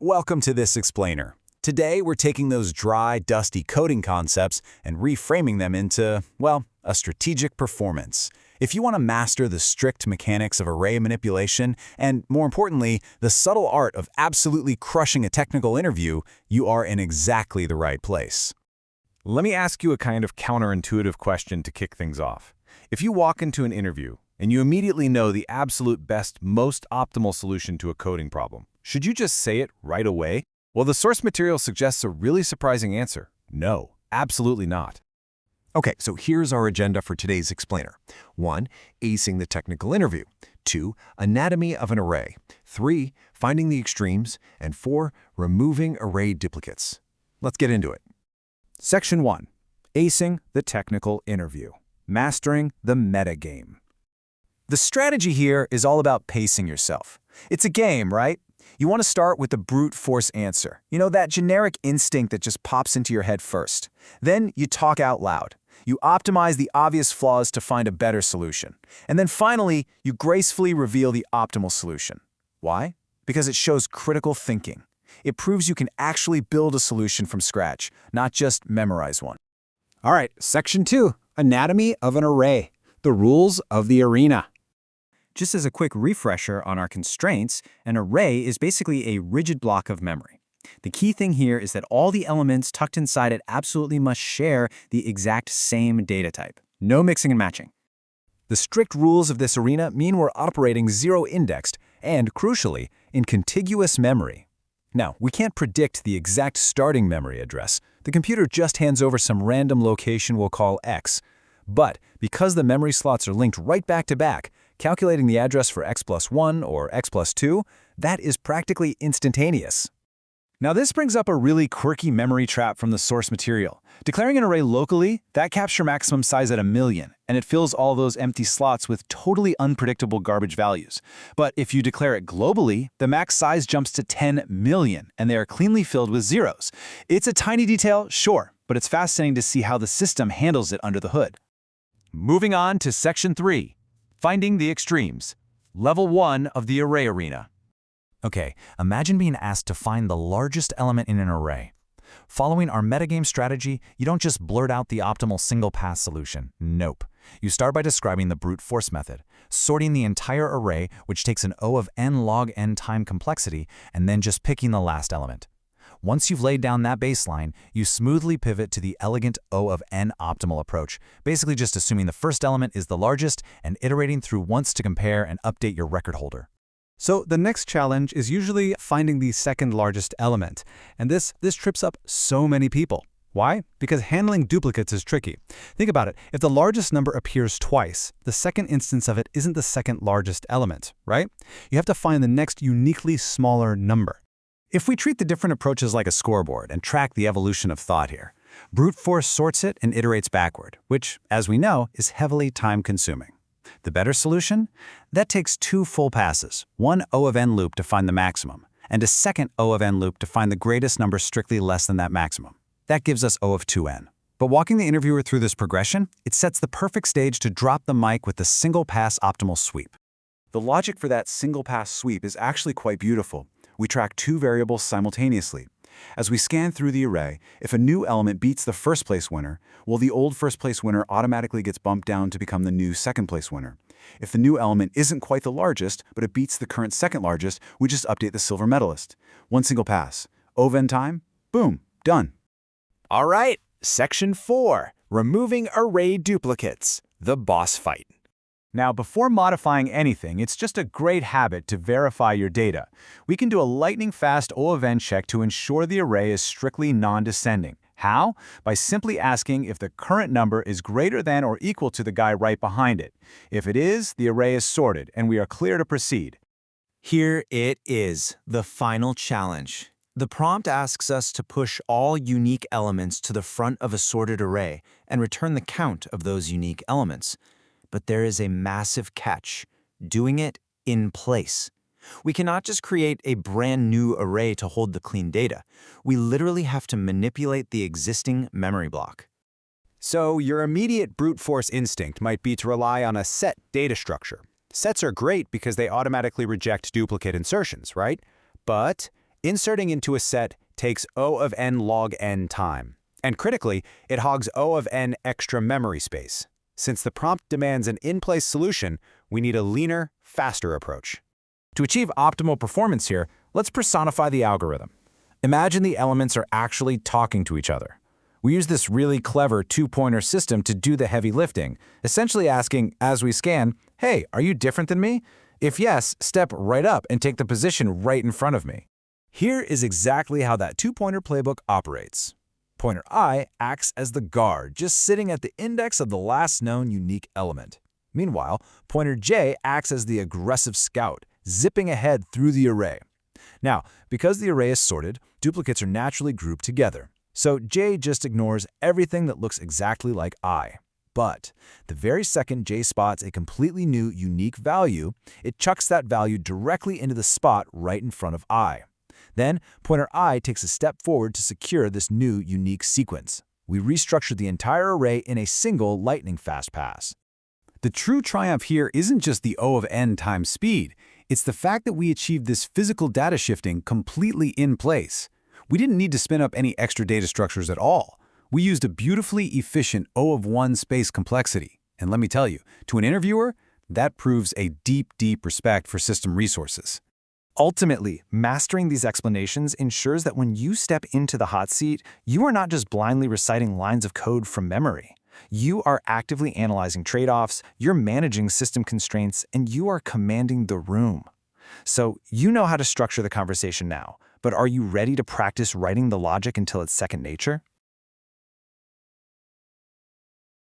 Welcome to this explainer. Today we're taking those dry, dusty coding concepts and reframing them into, well, a strategic performance. If you want to master the strict mechanics of array manipulation and, more importantly, the subtle art of absolutely crushing a technical interview, you are in exactly the right place. Let me ask you a kind of counterintuitive question to kick things off. If you walk into an interview and you immediately know the absolute best, most optimal solution to a coding problem, should you just say it right away? Well, the source material suggests a really surprising answer. No, absolutely not. Okay, so here's our agenda for today's explainer. 1. Acing the technical interview. 2. Anatomy of an array. 3. Finding the extremes. And 4. Removing array duplicates. Let's get into it. Section 1. Acing the technical interview. Mastering the metagame. The strategy here is all about pacing yourself. It's a game, right? You want to start with the brute force answer. You know, that generic instinct that just pops into your head first. Then you talk out loud. You optimize the obvious flaws to find a better solution. And then finally, you gracefully reveal the optimal solution. Why? Because it shows critical thinking. It proves you can actually build a solution from scratch, not just memorize one. All right, Section 2, Anatomy of an Array, the rules of the arena. Just as a quick refresher on our constraints, an array is basically a rigid block of memory. The key thing here is that all the elements tucked inside it absolutely must share the exact same data type. No mixing and matching. The strict rules of this arena mean we're operating zero-indexed and, crucially, in contiguous memory. Now, we can't predict the exact starting memory address. The computer just hands over some random location we'll call X. But because the memory slots are linked right back to back, calculating the address for X plus 1 or X plus 2, that is practically instantaneous. Now this brings up a really quirky memory trap from the source material. Declaring an array locally, that caps your maximum size at 1,000,000, and it fills all those empty slots with totally unpredictable garbage values. But if you declare it globally, the max size jumps to 10 million, and they are cleanly filled with zeros. It's a tiny detail, sure, but it's fascinating to see how the system handles it under the hood. Moving on to Section 3, Finding the Extremes, Level 1 of the Array Arena. Okay, imagine being asked to find the largest element in an array. Following our metagame strategy, you don't just blurt out the optimal single-pass solution. Nope. You start by describing the brute force method, sorting the entire array, which takes an O of n log n time complexity, and then just picking the last element. Once you've laid down that baseline, you smoothly pivot to the elegant O of n optimal approach, basically just assuming the first element is the largest and iterating through once to compare and update your record holder. So the next challenge is usually finding the second largest element, and this trips up so many people. Why? Because handling duplicates is tricky. Think about it. If the largest number appears twice, the second instance of it isn't the second largest element, right? You have to find the next uniquely smaller number. If we treat the different approaches like a scoreboard and track the evolution of thought here, brute force sorts it and iterates backward, which, as we know, is heavily time-consuming. The better solution? That takes 2 full passes, one O of n loop to find the maximum, and a second O of n loop to find the greatest number strictly less than that maximum. That gives us O of 2n. But walking the interviewer through this progression, it sets the perfect stage to drop the mic with the single-pass optimal sweep. The logic for that single-pass sweep is actually quite beautiful. We track 2 variables simultaneously. As we scan through the array, if a new element beats the first-place winner, well, the old first-place winner automatically gets bumped down to become the new second-place winner. If the new element isn't quite the largest, but it beats the current second-largest, we just update the silver medalist. One single pass. O of n time, boom, done. All right, Section 4, Removing Array Duplicates, the boss fight. Now, before modifying anything, it's just a great habit to verify your data. We can do a lightning-fast O of n check to ensure the array is strictly non-descending. How? By simply asking if the current number is greater than or equal to the guy right behind it. If it is, the array is sorted, and we are clear to proceed. Here it is, the final challenge. The prompt asks us to push all unique elements to the front of a sorted array and return the count of those unique elements. But there is a massive catch: doing it in place. We cannot just create a brand new array to hold the clean data. We literally have to manipulate the existing memory block. So your immediate brute force instinct might be to rely on a set data structure. Sets are great because they automatically reject duplicate insertions, right? But Inserting into a set takes O of n log n time. And critically, it hogs O of n extra memory space. Since the prompt demands an in-place solution, we need a leaner, faster approach. To achieve optimal performance here, let's personify the algorithm. Imagine the elements are actually talking to each other. We use this really clever two-pointer system to do the heavy lifting, essentially asking, as we scan, hey, are you different than me? If yes, step right up and take the position right in front of me. Here is exactly how that two-pointer playbook operates. Pointer I acts as the guard, just sitting at the index of the last known unique element. Meanwhile, pointer J acts as the aggressive scout, zipping ahead through the array. Now, because the array is sorted, duplicates are naturally grouped together. So J just ignores everything that looks exactly like I. But the very second J spots a completely new unique value, it chucks that value directly into the spot right in front of I. Then, pointer I takes a step forward to secure this new unique sequence. We restructure the entire array in a single lightning-fast pass. The true triumph here isn't just the O of n times speed. It's the fact that we achieved this physical data shifting completely in place. We didn't need to spin up any extra data structures at all. We used a beautifully efficient O of 1 space complexity. And let me tell you, to an interviewer, that proves a deep, deep respect for system resources. Ultimately, mastering these explanations ensures that when you step into the hot seat, you are not just blindly reciting lines of code from memory. You are actively analyzing trade-offs, you're managing system constraints, and you are commanding the room. So you know how to structure the conversation now, but are you ready to practice writing the logic until it's second nature?